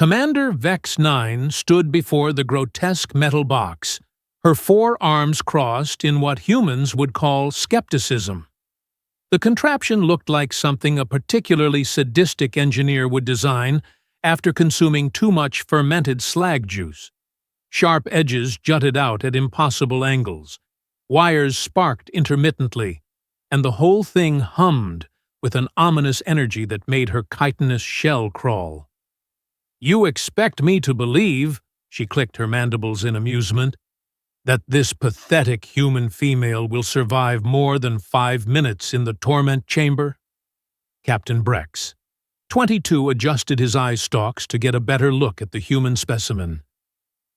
Commander Vex-9 stood before the grotesque metal box, her four arms crossed in what humans would call skepticism. The contraption looked like something a particularly sadistic engineer would design after consuming too much fermented slag juice. Sharp edges jutted out at impossible angles. Wires sparked intermittently, and the whole thing hummed with an ominous energy that made her chitinous shell crawl. "You expect me to believe," she clicked her mandibles in amusement, "that this pathetic human female will survive more than 5 minutes in the torment chamber?" Captain Brex, 22, adjusted his eye stalks to get a better look at the human specimen.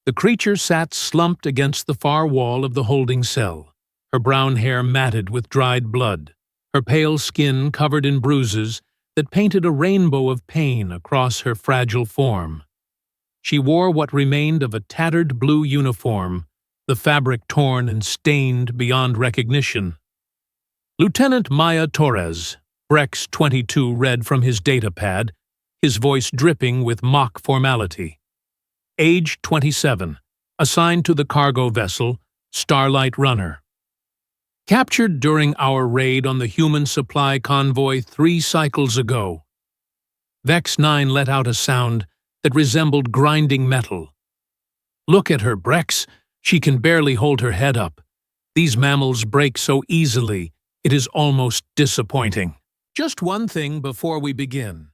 The creature sat slumped against the far wall of the holding cell, her brown hair matted with dried blood, her pale skin covered in bruises that painted a rainbow of pain across her fragile form. She wore what remained of a tattered blue uniform, the fabric torn and stained beyond recognition. "Lieutenant Maya Torres," Brex 22 read from his datapad, his voice dripping with mock formality. "Age 27, assigned to the cargo vessel, Starlight Runner. Captured during our raid on the human supply convoy 3 cycles ago." Vex-9 let out a sound that resembled grinding metal. "Look at her, Brex. She can barely hold her head up. These mammals break so easily, it is almost disappointing." Just one thing before we begin.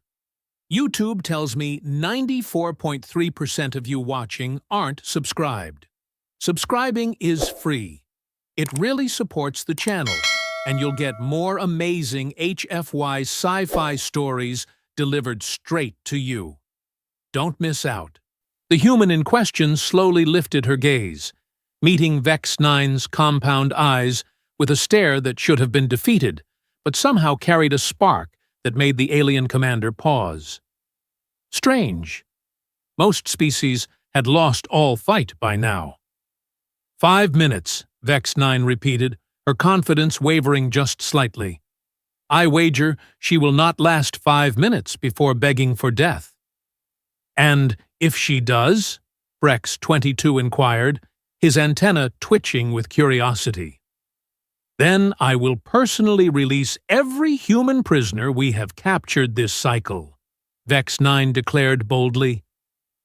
YouTube tells me 94.3% of you watching aren't subscribed. Subscribing is free. It really supports the channel, and you'll get more amazing HFY sci-fi stories delivered straight to you. Don't miss out. The human in question slowly lifted her gaze, meeting Vex-9's compound eyes with a stare that should have been defeated, but somehow carried a spark that made the alien commander pause. Strange. Most species had lost all fight by now. 5 minutes, Vex-9 repeated, her confidence wavering just slightly. "I wager she will not last 5 minutes before begging for death." "And if she does?" Brex 22 inquired, his antenna twitching with curiosity. "Then I will personally release every human prisoner we have captured this cycle," Vex-9 declared boldly.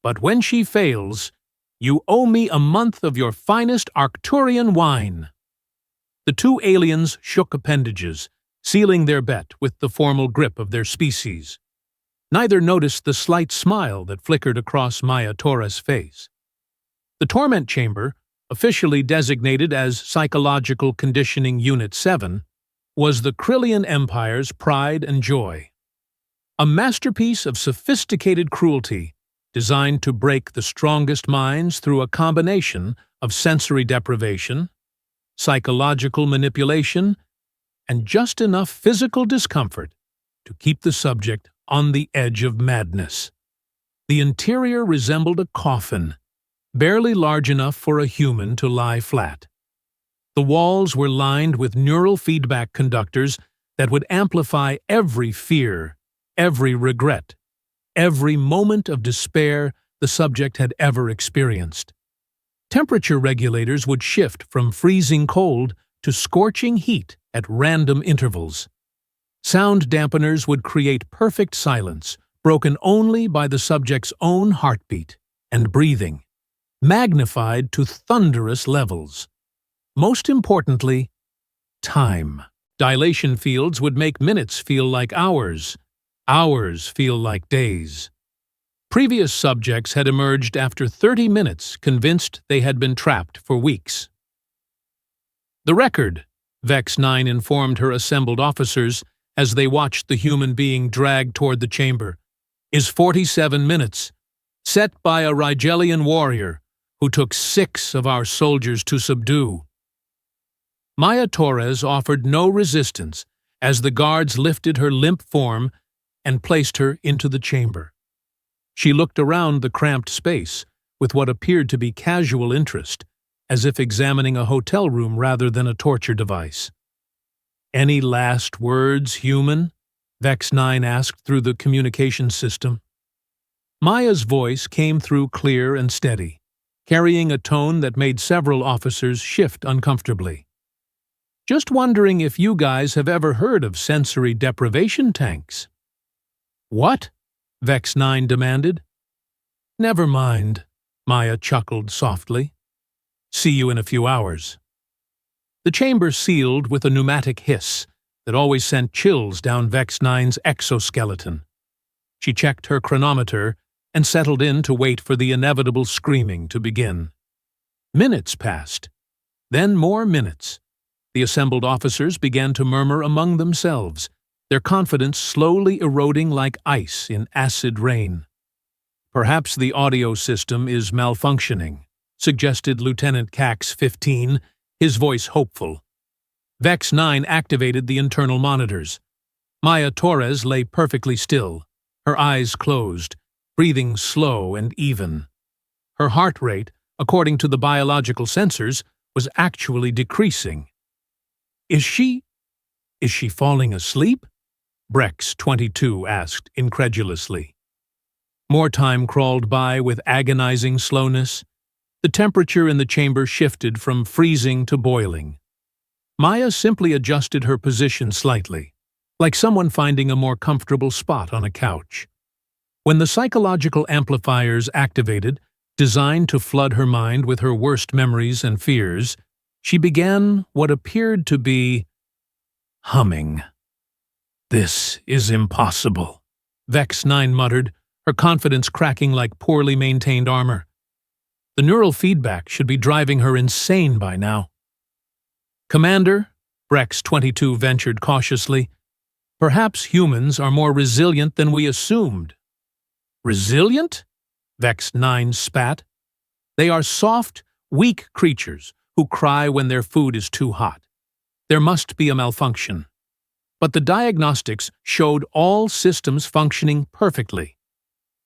"But when she fails, you owe me a month of your finest Arcturian wine." The two aliens shook appendages, sealing their bet with the formal grip of their species. Neither noticed the slight smile that flickered across Maya Torres' face. The torment chamber, officially designated as Psychological Conditioning Unit 7, was the Krillian Empire's pride and joy. A masterpiece of sophisticated cruelty, designed to break the strongest minds through a combination of sensory deprivation, psychological manipulation, and just enough physical discomfort to keep the subject on the edge of madness. The interior resembled a coffin, barely large enough for a human to lie flat. The walls were lined with neural feedback conductors that would amplify every fear, every regret, every moment of despair the subject had ever experienced. Temperature regulators would shift from freezing cold to scorching heat at random intervals. Sound dampeners would create perfect silence, broken only by the subject's own heartbeat and breathing, magnified to thunderous levels. Most importantly, time. Dilation fields would make minutes feel like hours, hours feel like days. Previous subjects had emerged after 30 minutes, convinced they had been trapped for weeks. "The record," Vex-9 informed her assembled officers as they watched the human being drag toward the chamber, "is 47 minutes, set by a Rigelian warrior who took 6 of our soldiers to subdue." Maya Torres offered no resistance as the guards lifted her limp form and placed her into the chamber. She looked around the cramped space with what appeared to be casual interest, as if examining a hotel room rather than a torture device. "Any last words, human?" Vex-9 asked through the communication system. Maya's voice came through clear and steady, carrying a tone that made several officers shift uncomfortably. "Just wondering if you guys have ever heard of sensory deprivation tanks." "What?" Vex-9 demanded. "Never mind," Maya chuckled softly. "See you in a few hours." The chamber sealed with a pneumatic hiss that always sent chills down Vex-9's exoskeleton. She checked her chronometer and settled in to wait for the inevitable screaming to begin. Minutes passed, then more minutes. The assembled officers began to murmur among themselves, their confidence slowly eroding like ice in acid rain. "Perhaps the audio system is malfunctioning," suggested Lieutenant Cax-15, his voice hopeful. Vex-9 activated the internal monitors. Maya Torres lay perfectly still, her eyes closed, breathing slow and even. Her heart rate, according to the biological sensors, was actually decreasing. Is she falling asleep?" Brex-22 asked incredulously. More time crawled by with agonizing slowness. The temperature in the chamber shifted from freezing to boiling. Maya simply adjusted her position slightly, like someone finding a more comfortable spot on a couch. When the psychological amplifiers activated, designed to flood her mind with her worst memories and fears, she began what appeared to be humming. "This is impossible," Vex-9 muttered, her confidence cracking like poorly maintained armor. The neural feedback should be driving her insane by now. "Commander," Brex-22 ventured cautiously, "perhaps humans are more resilient than we assumed." "Resilient?" Vex-9 spat. "They are soft, weak creatures who cry when their food is too hot. There must be a malfunction." But the diagnostics showed all systems functioning perfectly.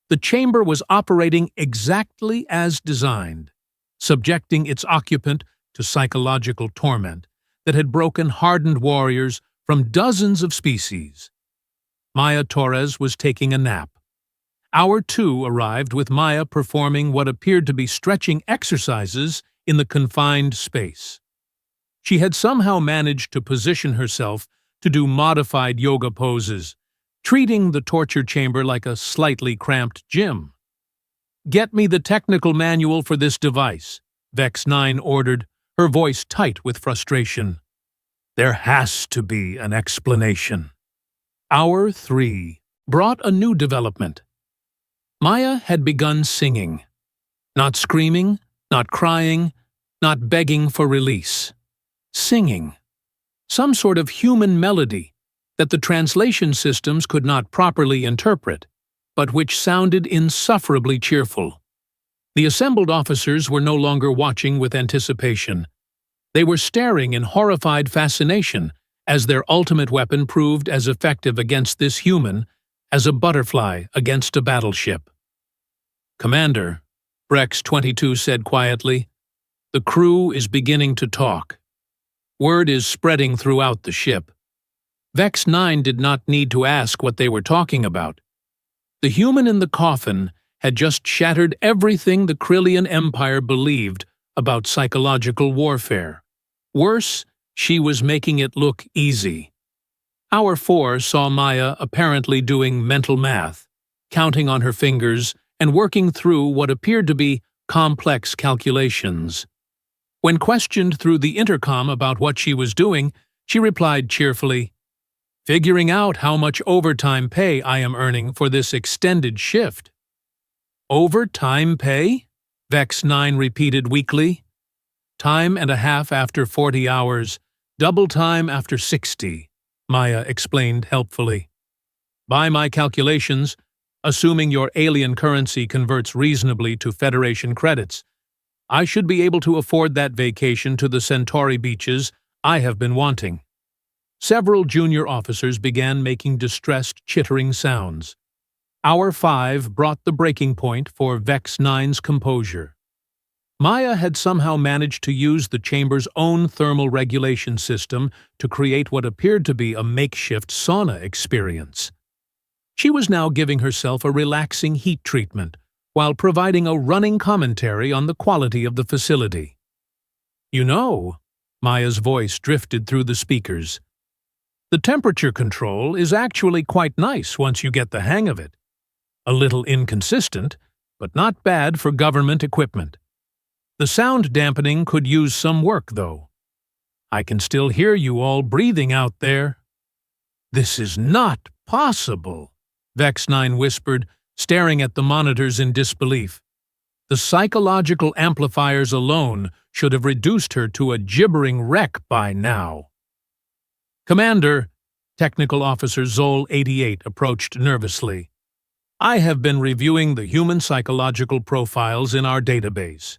The chamber was operating exactly as designed, subjecting its occupant to psychological torment that had broken hardened warriors from dozens of species. Maya Torres was taking a nap. Hour 2 arrived with Maya performing what appeared to be stretching exercises in the confined space. She had somehow managed to position herself to do modified yoga poses, treating the torture chamber like a slightly cramped gym. "Get me the technical manual for this device," Vex-9 ordered, her voice tight with frustration. "There has to be an explanation." Hour 3 brought a new development. Maya had begun singing. Not screaming, not crying, not begging for release. Singing. Some sort of human melody that the translation systems could not properly interpret, but which sounded insufferably cheerful. The assembled officers were no longer watching with anticipation. They were staring in horrified fascination as their ultimate weapon proved as effective against this human as a butterfly against a battleship. "Commander," Brex-22 said quietly, "the crew is beginning to talk. Word is spreading throughout the ship." Vex-9 did not need to ask what they were talking about. The human in the coffin had just shattered everything the Krillian Empire believed about psychological warfare. Worse, she was making it look easy. Hour 4 saw Maya apparently doing mental math, counting on her fingers and working through what appeared to be complex calculations. When questioned through the intercom about what she was doing, she replied cheerfully, "Figuring out how much overtime pay I am earning for this extended shift." "Overtime pay?" Vex-9 repeated weakly. "Time and a half after 40 hours, double time after 60, Maya explained helpfully. "By my calculations, assuming your alien currency converts reasonably to Federation credits, I should be able to afford that vacation to the Centauri beaches I have been wanting." Several junior officers began making distressed, chittering sounds. Hour 5 brought the breaking point for Vex-9's composure. Maya had somehow managed to use the chamber's own thermal regulation system to create what appeared to be a makeshift sauna experience. She was now giving herself a relaxing heat treatment while providing a running commentary on the quality of the facility. "You know," Maya's voice drifted through the speakers, "the temperature control is actually quite nice once you get the hang of it. A little inconsistent, but not bad for government equipment. The sound dampening could use some work, though. I can still hear you all breathing out there." "This is not possible," Vex-9 whispered, staring at the monitors in disbelief. The psychological amplifiers alone should have reduced her to a gibbering wreck by now. "Commander," Technical Officer Zol-88 approached nervously, "I have been reviewing the human psychological profiles in our database.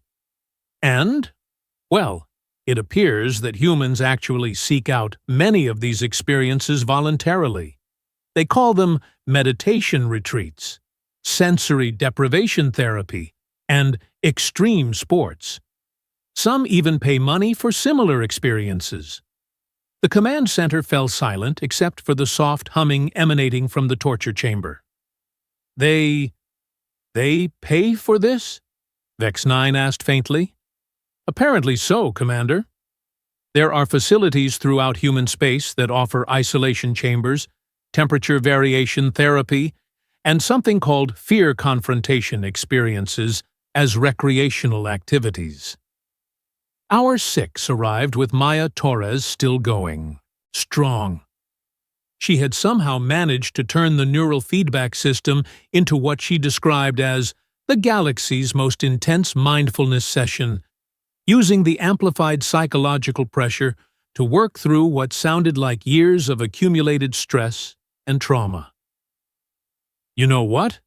And, well, it appears that humans actually seek out many of these experiences voluntarily. They call them meditation retreats, sensory deprivation therapy, and extreme sports. Some even pay money for similar experiences." The command center fell silent except for the soft humming emanating from the torture chamber. They pay for this?" Vex-9 asked faintly. "Apparently so, Commander. There are facilities throughout human space that offer isolation chambers, temperature variation therapy, and something called fear confrontation experiences as recreational activities." Hour 6 arrived with Maya Torres still going, strong. She had somehow managed to turn the neural feedback system into what she described as the galaxy's most intense mindfulness session, using the amplified psychological pressure to work through what sounded like years of accumulated stress and trauma. "You know what?"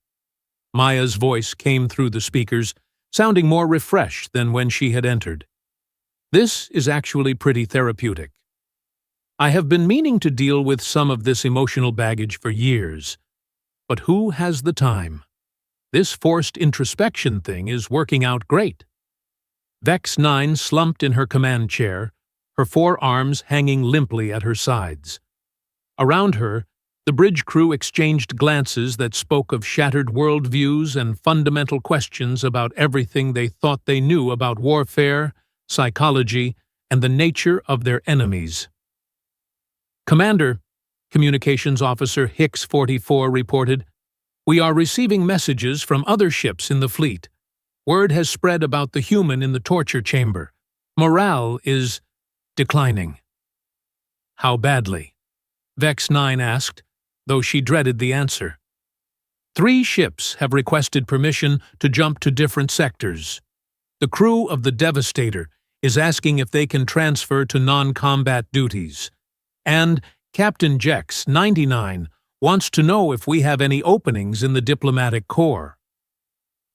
Maya's voice came through the speakers, sounding more refreshed than when she had entered. "This is actually pretty therapeutic. I have been meaning to deal with some of this emotional baggage for years, but who has the time? This forced introspection thing is working out great." Vex-9 slumped in her command chair, her forearms hanging limply at her sides. Around her, the bridge crew exchanged glances that spoke of shattered worldviews and fundamental questions about everything they thought they knew about warfare, psychology, and the nature of their enemies. "Commander," Communications Officer Hicks-44 reported, "we are receiving messages from other ships in the fleet. Word has spread about the human in the torture chamber. Morale is declining." "How badly?" Vex-9 asked, though she dreaded the answer. 3 ships have requested permission to jump to different sectors. The crew of the Devastator is asking if they can transfer to non-combat duties. And Captain Jex, 99, wants to know if we have any openings in the diplomatic corps.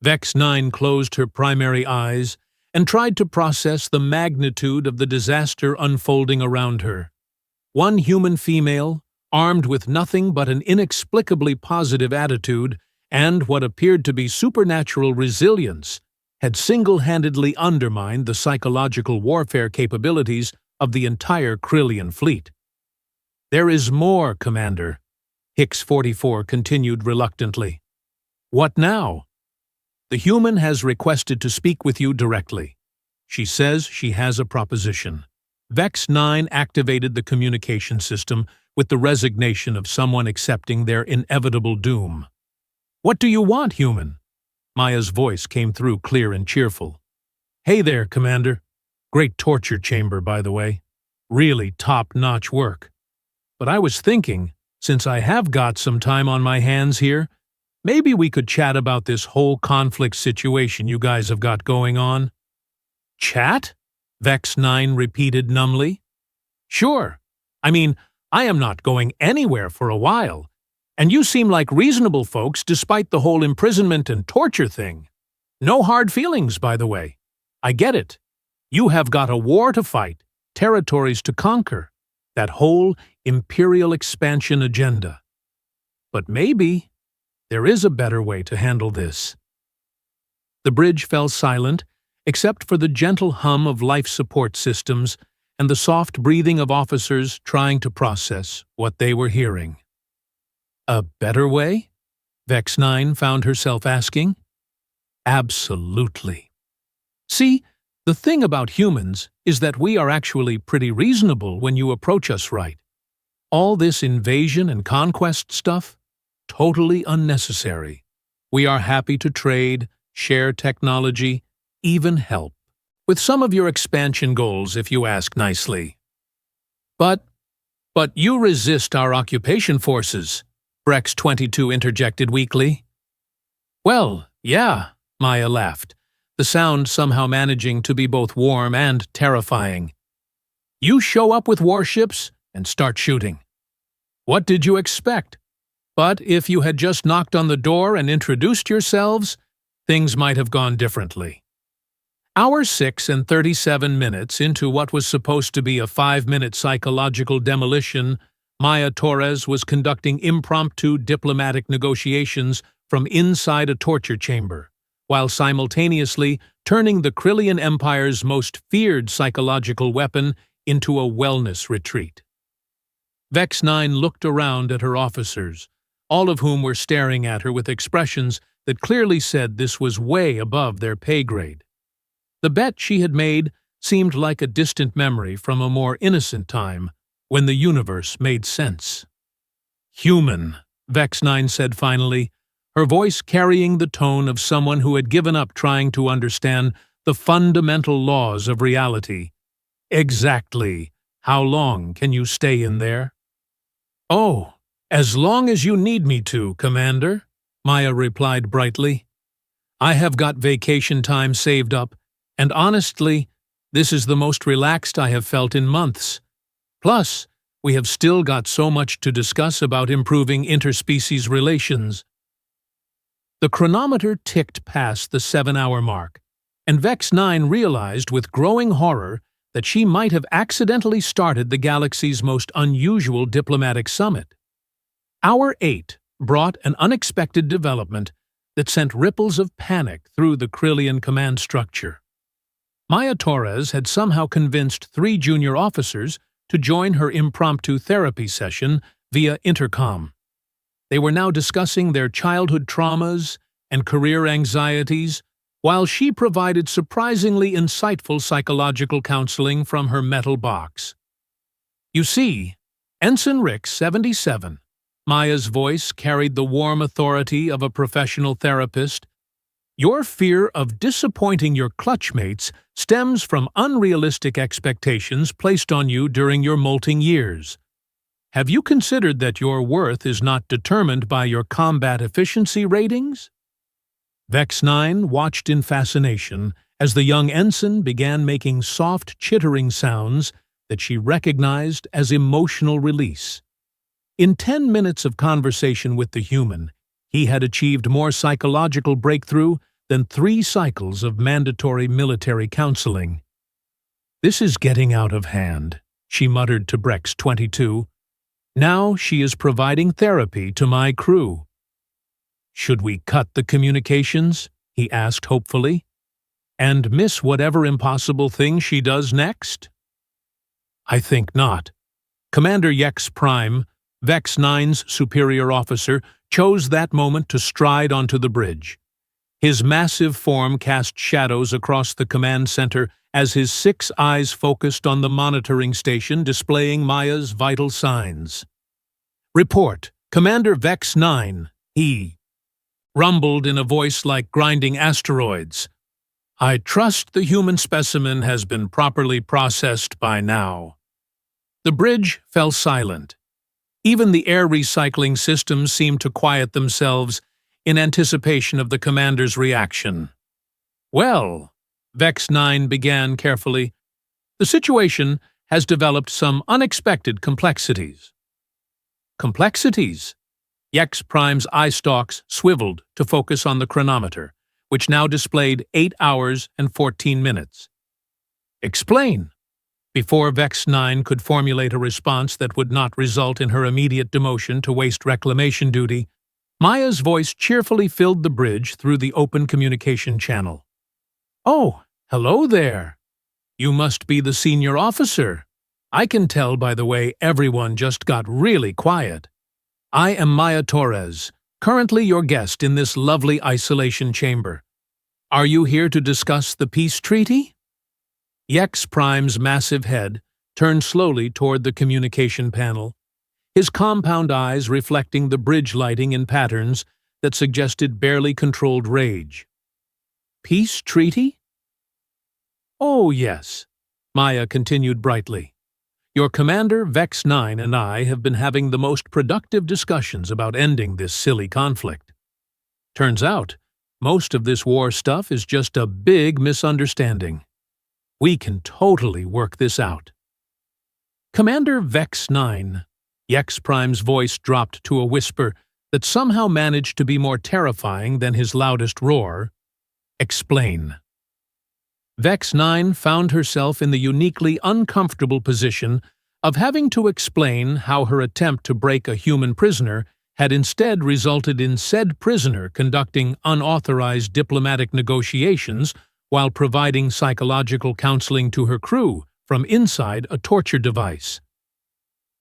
Vex-9 closed her primary eyes and tried to process the magnitude of the disaster unfolding around her. One human female, armed with nothing but an inexplicably positive attitude and what appeared to be supernatural resilience, had single-handedly undermined the psychological warfare capabilities of the entire Krillian fleet. "There is more, Commander," Hicks-44 continued reluctantly. "What now?" "The human has requested to speak with you directly. She says she has a proposition." Vex-9 activated the communication system with the resignation of someone accepting their inevitable doom. "What do you want, human?" Maya's voice came through clear and cheerful. "Hey there, Commander. Great torture chamber, by the way. Really top-notch work. But I was thinking, since I have got some time on my hands here, maybe we could chat about this whole conflict situation you guys have got going on." "Chat?" Vex-9 repeated numbly. "Sure. I mean, I am not going anywhere for a while, and you seem like reasonable folks despite the whole imprisonment and torture thing. No hard feelings, by the way. I get it. You have got a war to fight, territories to conquer, that whole imperial expansion agenda. But maybe there is a better way to handle this." The bridge fell silent, except for the gentle hum of life support systems and the soft breathing of officers trying to process what they were hearing. A better way? Vex-9 found herself asking. Absolutely. See, the thing about humans is that we are actually pretty reasonable when you approach us right. All this invasion and conquest stuff? Totally unnecessary. We are happy to trade, share technology, even help. With some of your expansion goals, if you ask nicely. But you resist our occupation forces, Brex-22 interjected weakly. Well, yeah, Maya laughed, the sound somehow managing to be both warm and terrifying. You show up with warships and start shooting. What did you expect? But if you had just knocked on the door and introduced yourselves, things might have gone differently. Hour 6 and 37 minutes into what was supposed to be a 5-minute psychological demolition, Maya Torres was conducting impromptu diplomatic negotiations from inside a torture chamber, while simultaneously turning the Krillian Empire's most feared psychological weapon into a wellness retreat. Vex-9 looked around at her officers, all of whom were staring at her with expressions that clearly said this was way above their pay grade. The bet she had made seemed like a distant memory from a more innocent time when the universe made sense. Human, Vex-9 said finally, her voice carrying the tone of someone who had given up trying to understand the fundamental laws of reality. Exactly. How long can you stay in there? Oh, as long as you need me to, Commander, Maya replied brightly. I have got vacation time saved up, and honestly, this is the most relaxed I have felt in months. Plus, we have still got so much to discuss about improving interspecies relations. The chronometer ticked past the 7-hour mark, and Vex-9 realized with growing horror that she might have accidentally started the galaxy's most unusual diplomatic summit. Hour 8 brought an unexpected development that sent ripples of panic through the Krillian command structure. Maya Torres had somehow convinced 3 junior officers to join her impromptu therapy session via intercom. They were now discussing their childhood traumas and career anxieties, while she provided surprisingly insightful psychological counseling from her metal box. You see, Ensign Rick 77, Maya's voice carried the warm authority of a professional therapist. Your fear of disappointing your clutchmates stems from unrealistic expectations placed on you during your molting years. Have you considered that your worth is not determined by your combat efficiency ratings? Vex-9 watched in fascination as the young ensign began making soft, chittering sounds that she recognized as emotional release. In 10 minutes of conversation with the human, he had achieved more psychological breakthrough than 3 cycles of mandatory military counseling. This is getting out of hand, she muttered to Brex-22. Now she is providing therapy to my crew. Should we cut the communications? He asked hopefully. And miss whatever impossible thing she does next? I think not. Commander Yex Prime, Vex-9's superior officer, chose that moment to stride onto the bridge. His massive form cast shadows across the command center as his 6 eyes focused on the monitoring station displaying Maya's vital signs. Report, Commander Vex-9, he rumbled in a voice like grinding asteroids. I trust the human specimen has been properly processed by now. The bridge fell silent. Even the air recycling systems seemed to quiet themselves in anticipation of the commander's reaction. Well, Vex-9 began carefully, the situation has developed some unexpected complexities. Complexities? Yex Prime's eye stalks swiveled to focus on the chronometer, which now displayed 8 hours and 14 minutes. Explain. Before Vex-9 could formulate a response that would not result in her immediate demotion to waste reclamation duty, Maya's voice cheerfully filled the bridge through the open communication channel. Oh, hello there. You must be the senior officer. I can tell by the way everyone just got really quiet. I am Maya Torres, currently your guest in this lovely isolation chamber. Are you here to discuss the peace treaty? Yex Prime's massive head turned slowly toward the communication panel, his compound eyes reflecting the bridge lighting in patterns that suggested barely controlled rage. Peace treaty? Oh, yes, Maya continued brightly. Your Commander Vex-9 and I have been having the most productive discussions about ending this silly conflict. Turns out, most of this war stuff is just a big misunderstanding. We can totally work this out. Commander Vex-9, Yex Prime's voice dropped to a whisper that somehow managed to be more terrifying than his loudest roar. Explain. Vex-9 found herself in the uniquely uncomfortable position of having to explain how her attempt to break a human prisoner had instead resulted in said prisoner conducting unauthorized diplomatic negotiations while providing psychological counseling to her crew from inside a torture device.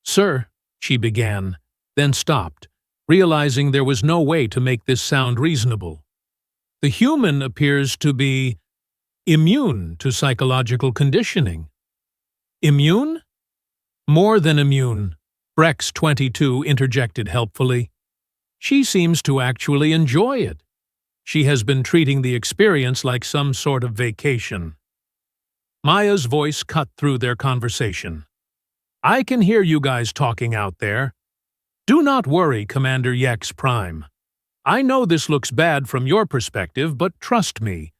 Sir, she began, then stopped, realizing there was no way to make this sound reasonable. The human appears to be immune to psychological conditioning. Immune? More than immune, Brex-22 interjected helpfully. She seems to actually enjoy it. She has been treating the experience like some sort of vacation. Maya's voice cut through their conversation. I can hear you guys talking out there. Do not worry, Commander Yex Prime. I know this looks bad from your perspective, but trust me,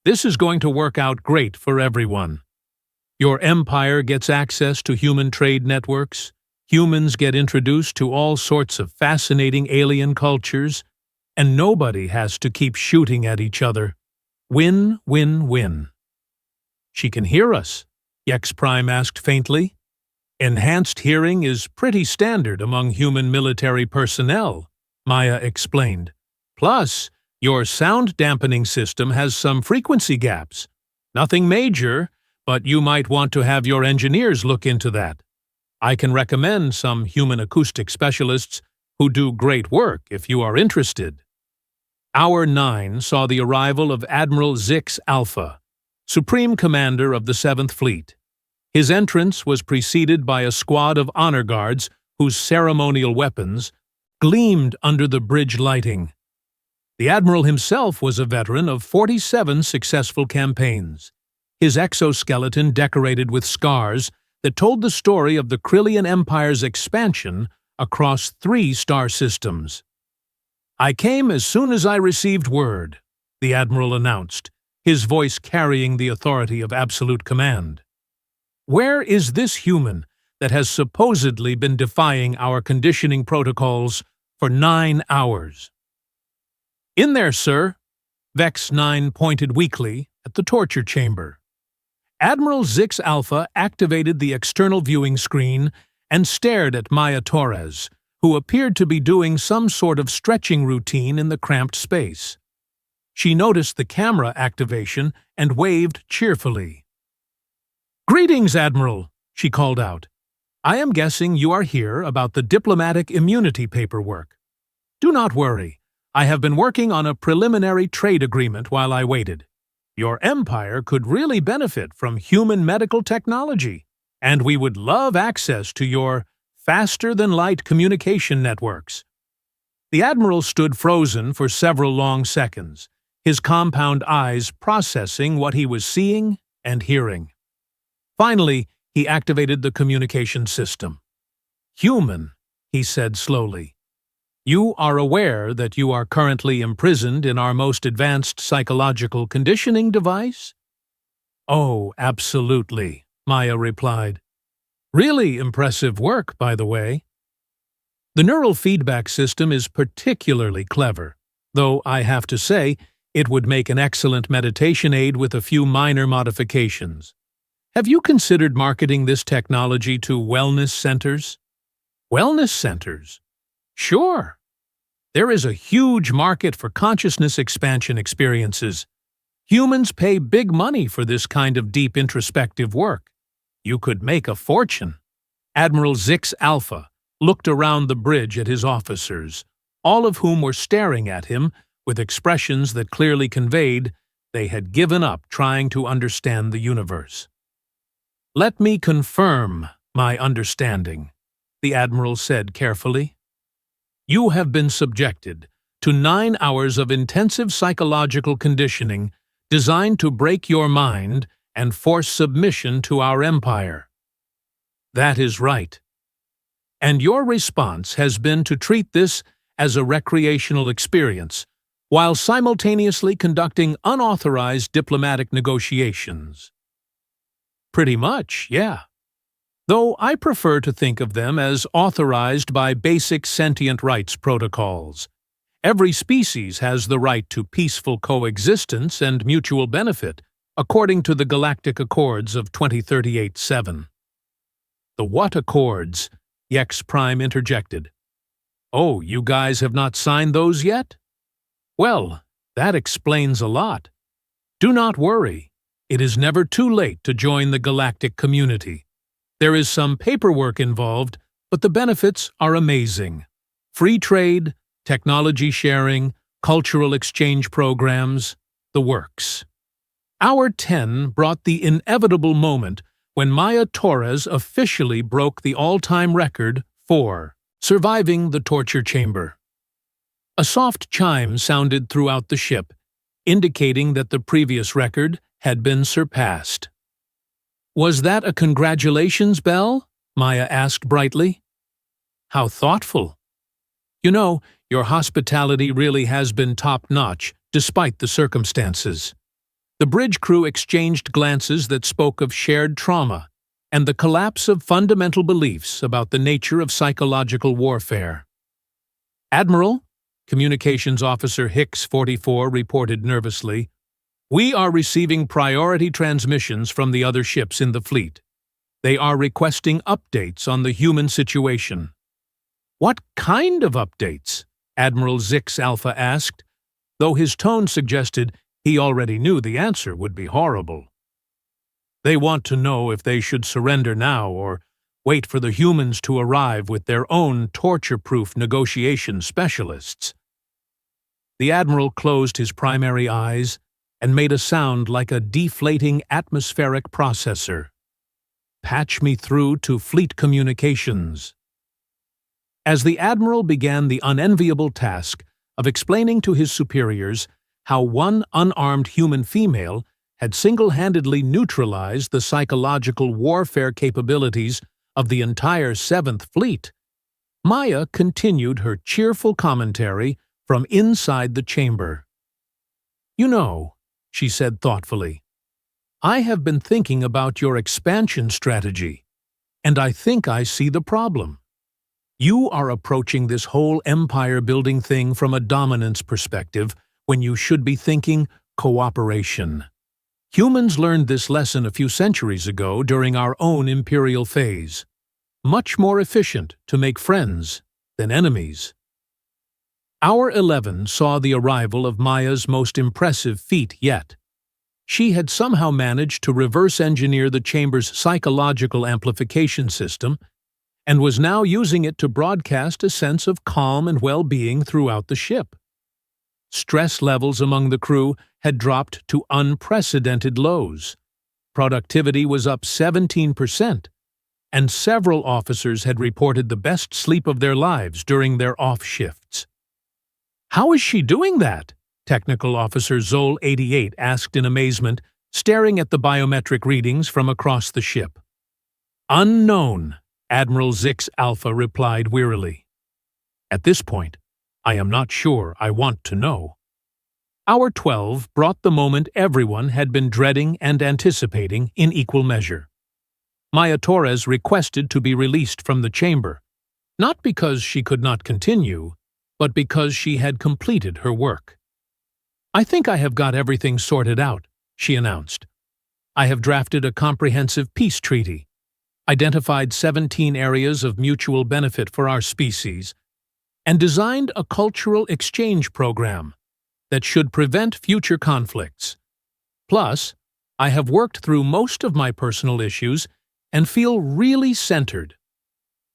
this is going to work out great for everyone. Your empire gets access to human trade networks, humans get introduced to all sorts of fascinating alien cultures, and nobody has to keep shooting at each other. Win, win, win. She can hear us, Yex Prime asked faintly. Enhanced hearing is pretty standard among human military personnel, Maya explained. Plus, your sound dampening system has some frequency gaps. Nothing major, but you might want to have your engineers look into that. I can recommend some human acoustic specialists who do great work if you are interested. Hour 9 saw the arrival of Admiral Zix Alpha, Supreme Commander of the 7th Fleet. His entrance was preceded by a squad of honor guards whose ceremonial weapons gleamed under the bridge lighting. The Admiral himself was a veteran of 47 successful campaigns, his exoskeleton decorated with scars that told the story of the Krillian Empire's expansion across 3 star systems. I came as soon as I received word, the Admiral announced, his voice carrying the authority of absolute command. Where is this human that has supposedly been defying our conditioning protocols for 9 hours? In there, sir, Vex-9 pointed weakly at the torture chamber. Admiral Zix Alpha activated the external viewing screen and stared at Maya Torres, who appeared to be doing some sort of stretching routine in the cramped space. She noticed the camera activation and waved cheerfully. Greetings, Admiral, she called out. I am guessing you are here about the diplomatic immunity paperwork. Do not worry. I have been working on a preliminary trade agreement while I waited. Your empire could really benefit from human medical technology, and we would love access to your faster-than-light communication networks. The Admiral stood frozen for several long seconds, his compound eyes processing what he was seeing and hearing. Finally, he activated the communication system. Human, he said slowly. You are aware that you are currently imprisoned in our most advanced psychological conditioning device? Oh, absolutely, Maya replied. Really impressive work, by the way. The neural feedback system is particularly clever, though I have to say it would make an excellent meditation aid with a few minor modifications. Have you considered marketing this technology to wellness centers? Wellness centers? Sure. There is a huge market for consciousness expansion experiences. Humans pay big money for this kind of deep introspective work. You could make a fortune. Admiral Zix Alpha, looked around the bridge at his officers, all of whom were staring at him with expressions that clearly conveyed they had given up trying to understand the universe. "Let me confirm my understanding," the Admiral said carefully. "You have been subjected to 9 hours of intensive psychological conditioning designed to break your mind and force submission to our empire." "That is right. And your response has been to treat this as a recreational experience, while simultaneously conducting unauthorized diplomatic negotiations." "Pretty much, yeah. Though I prefer to think of them as authorized by basic sentient rights protocols. Every species has the right to peaceful coexistence and mutual benefit, according to the Galactic Accords of 2038-7. "The what accords?" Yex Prime interjected. "Oh, you guys have not signed those yet? Well, that explains a lot. Do not worry. It is never too late to join the galactic community. There is some paperwork involved, but the benefits are amazing. Free trade, technology sharing, cultural exchange programs, the works." Hour 10 brought the inevitable moment when Maya Torres officially broke the all-time record for surviving the torture chamber. A soft chime sounded throughout the ship, indicating that the previous record had been surpassed. "Was that a congratulations bell?" Maya asked brightly. "How thoughtful. You know, your hospitality really has been top-notch, despite the circumstances." The bridge crew exchanged glances that spoke of shared trauma and the collapse of fundamental beliefs about the nature of psychological warfare. "Admiral," Communications Officer Hicks 44 reported nervously, "we are receiving priority transmissions from the other ships in the fleet. They are requesting updates on the human situation." "What kind of updates?" Admiral Zix Alpha asked, though his tone suggested he already knew the answer would be horrible. "They want to know if they should surrender now or wait for the humans to arrive with their own torture-proof negotiation specialists." The Admiral closed his primary eyes and made a sound like a deflating atmospheric processor. "Patch me through to fleet communications." As the Admiral began the unenviable task of explaining to his superiors how one unarmed human female had single-handedly neutralized the psychological warfare capabilities of the entire 7th Fleet, Maya continued her cheerful commentary from inside the chamber. "You know," she said thoughtfully, "I have been thinking about your expansion strategy, and I think I see the problem. You are approaching this whole empire-building thing from a dominance perspective when you should be thinking cooperation. Humans learned this lesson a few centuries ago during our own imperial phase. Much more efficient to make friends than enemies." Hour 11 saw the arrival of Maya's most impressive feat yet. She had somehow managed to reverse-engineer the chamber's psychological amplification system and was now using it to broadcast a sense of calm and well-being throughout the ship. Stress levels among the crew had dropped to unprecedented lows. Productivity was up 17%, and several officers had reported the best sleep of their lives during their off shifts. "How is she doing that?" Technical Officer Zol 88 asked in amazement, staring at the biometric readings from across the ship. "Unknown," Admiral Zix Alpha replied wearily. "At this point, I am not sure I want to know." Hour 12 brought the moment everyone had been dreading and anticipating in equal measure. Maya Torres requested to be released from the chamber, not because she could not continue, but because she had completed her work. "I think I have got everything sorted out," she announced. "I have drafted a comprehensive peace treaty, identified 17 areas of mutual benefit for our species, and designed a cultural exchange program that should prevent future conflicts. Plus, I have worked through most of my personal issues and feel really centered.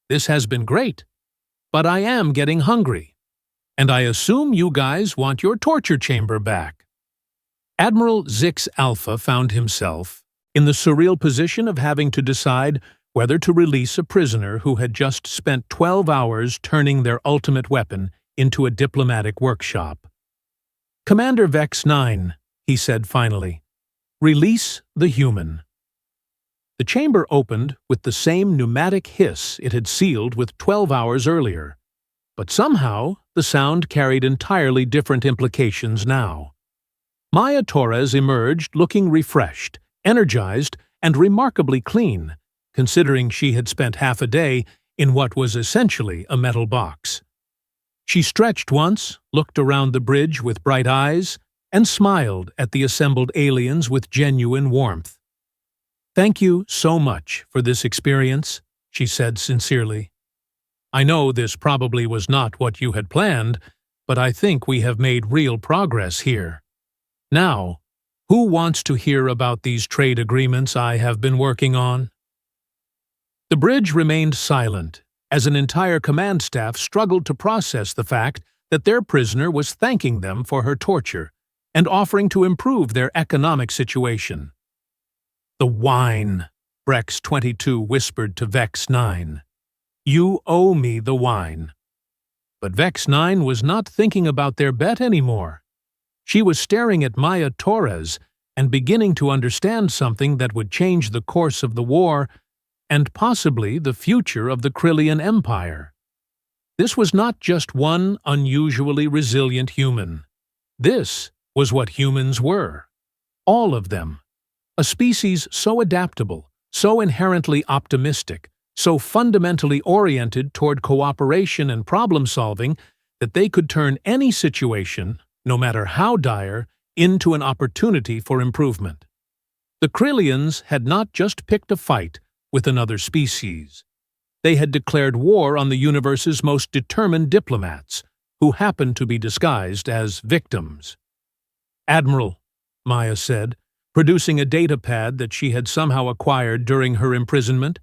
This has been great, but I am getting hungry. And I assume you guys want your torture chamber back." Admiral Zix Alpha found himself in the surreal position of having to decide whether to release a prisoner who had just spent 12 hours turning their ultimate weapon into a diplomatic workshop. "Commander Vex-9," he said finally, "release the human." The chamber opened with the same pneumatic hiss it had sealed with 12 hours earlier, but somehow the sound carried entirely different implications now. Maya Torres emerged looking refreshed, energized, and remarkably clean, considering she had spent half a day in what was essentially a metal box. She stretched once, looked around the bridge with bright eyes, and smiled at the assembled aliens with genuine warmth. "Thank you so much for this experience," she said sincerely. "I know this probably was not what you had planned, but I think we have made real progress here. Now, who wants to hear about these trade agreements I have been working on?" The bridge remained silent, as an entire command staff struggled to process the fact that their prisoner was thanking them for her torture and offering to improve their economic situation. "The wine," Brex 22 whispered to Vex-9. "You owe me the wine." But Vex-9 was not thinking about their bet anymore. She was staring at Maya Torres and beginning to understand something that would change the course of the war and possibly the future of the Krillian Empire. This was not just one unusually resilient human. This was what humans were. All of them. A species so adaptable, so inherently optimistic, so fundamentally oriented toward cooperation and problem-solving that they could turn any situation, no matter how dire, into an opportunity for improvement. The Krillians had not just picked a fight with another species. They had declared war on the universe's most determined diplomats, who happened to be disguised as victims. "Admiral," Maya said, producing a datapad that she had somehow acquired during her imprisonment,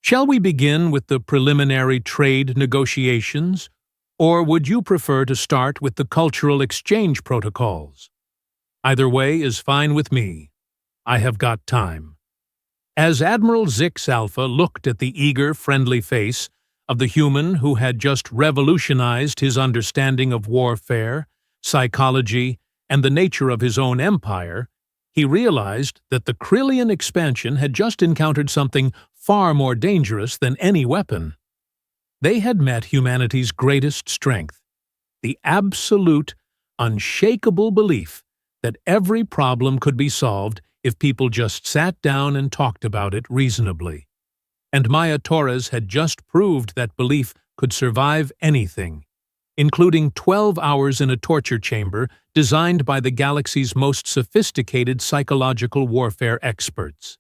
"shall we begin with the preliminary trade negotiations, or would you prefer to start with the cultural exchange protocols? Either way is fine with me. I have got time." As Admiral Zix Alpha looked at the eager, friendly face of the human who had just revolutionized his understanding of warfare, psychology, and the nature of his own empire, he realized that the Krillian expansion had just encountered something far more dangerous than any weapon. They had met humanity's greatest strength, the absolute, unshakable belief that every problem could be solved if people just sat down and talked about it reasonably. And Maya Torres had just proved that belief could survive anything, including 12 hours in a torture chamber designed by the galaxy's most sophisticated psychological warfare experts.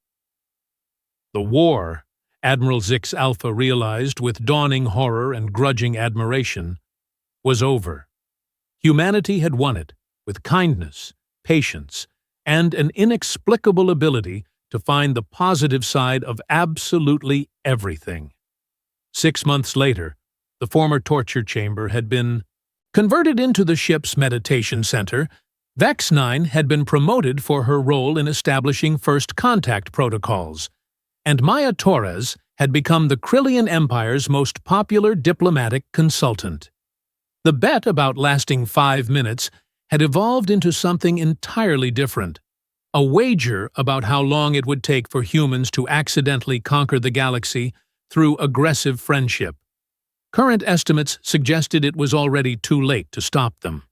The war, Admiral Zix Alpha realized with dawning horror and grudging admiration, was over. Humanity had won it with kindness, patience, and an inexplicable ability to find the positive side of absolutely everything. 6 months later, the former torture chamber had been converted into the ship's meditation center. Vex-9 had been promoted for her role in establishing first contact protocols, and Maya Torres had become the Krillian Empire's most popular diplomatic consultant. The bet about lasting 5 minutes had evolved into something entirely different, a wager about how long it would take for humans to accidentally conquer the galaxy through aggressive friendship. Current estimates suggested it was already too late to stop them.